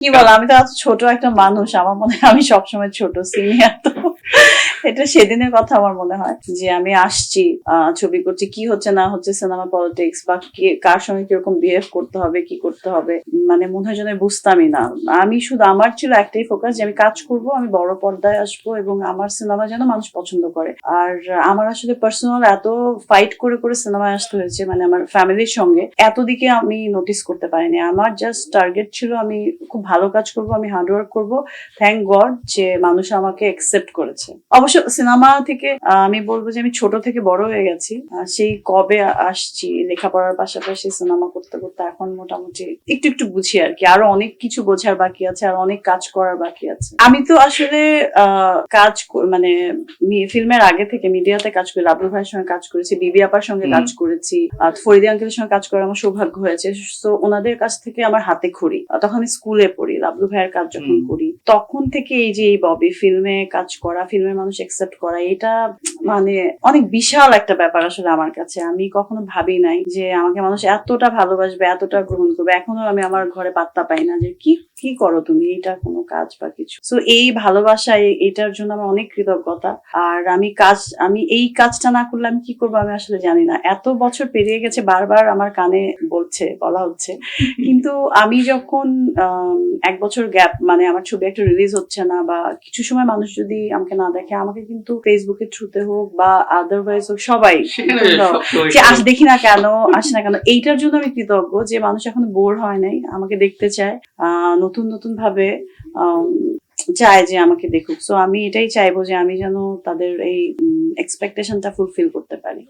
কি বল, আমি তো এত ছোট একটা মানুষ, আমার মনে হয় আমি সবসময় ছোট, সিনিয়র তো। এটা সেদিনের কথা আমার মনে হয় যে আমি আসছি, ছবি করছি, কি হচ্ছে না হচ্ছে সিনেমা পলিটিক্স বা কার সঙ্গে কিরকম বিহেভ করতে হবে, কি করতে হবে, মানে মনে হয় যেন আমি বুঝতামই না। আমি শুধু, আমার ছিল একটাই ফোকাস যে আমি কাজ করব, আমি বড় পর্দায় আসবো এবং আমার সিনেমা যেন মানুষ পছন্দ করে। আর আমার আসলে পার্সোনাল এত ফাইট করে করে সিনেমায় আসতে হয়েছে, মানে আমার ফ্যামিলির সঙ্গে, এত দিকে আমি নোটিস করতে পারিনি। আমার জাস্ট টার্গেট ছিল আমি খুব ভালো কাজ করব, আমি হার্ডওয়ার্ক করব। থ্যাংক গড যে মানুষ আমাকে অ্যাকসেপ্ট করেছে। অবশ্য সিনেমা থেকে আমি বলবো যে আমি ছোট থেকে বড় হয়ে গেছি। সেই কবে আসছি লেখাপড়ার পাশাপাশি সিনেমা করতে করতে এখন মোটামুটি একটু একটু বুঝি আর কি। আরো অনেক কিছু বোঝার বাকি আছে, আর অনেক কাজ করার বাকি আছে। আমি তো আসলে কাজ মানে ফিল্মের আগে থেকে মিডিয়াতে কাজ করি, লাবলু ভাইয়ের সঙ্গে কাজ করেছি, বিবি আপার সঙ্গে কাজ করেছি, ফরিদি আঙ্কেলের সঙ্গে কাজ করার আমার সৌভাগ্য হয়েছে। তো ওনাদের কাছ থেকে আমার হাতে খড়ি, তখন আমি স্কুলে পড়ি, লাবলু ভাইয়ের কাজ যখন করি তখন থেকে এই যে এই ববি ফিল্মে কাজ করা, ফিল্মের মানুষ অ্যাকসেপ্ট করা, এটা মানে অনেক বিশাল একটা ব্যাপার আসলে আমার কাছে। আমি কখনো ভাবি নাই যে আমাকে মানুষ এতটা ভালোবাসবে, এতটা গ্রহণ করবে। এখনো আমি আমার ঘরে পাত্তা পাই না যে কি কি করো তুমি, এটা কোনো কাজ বা কিছু। তো এই ভালোবাসা, এটার জন্য আমার অনেক কৃতজ্ঞতা। আর আমি এই কাজটা না করলে আমি কি করবো আমি আসলে জানি না। এত বছর পেরিয়ে গেছে, বারবার আমার কানে বলা হচ্ছে, কিন্তু আমি যখন 1 বছর গ্যাপ, মানে আমার ছবি একটা রিলিজ হচ্ছে না বা কিছু সময় মানুষ যদি আমাকে না দেখে, আমাকে কিন্তু ফেসবুকের থ্রুতে হোক বা আদারওয়াইজ হোক সবাই দেখি না কেন, আসে না কেন, এইটার জন্য আমি কৃতজ্ঞ যে মানুষ এখন বোর হয় নাই, আমাকে দেখতে চায়, নতুন নতুন ভাবে চায় যে আমাকে দেখুক। সো আমি এটাই চাইবো যে আমি যেন তাদের এই এক্সপেকটেশনটা ফুলফিল করতে পারি।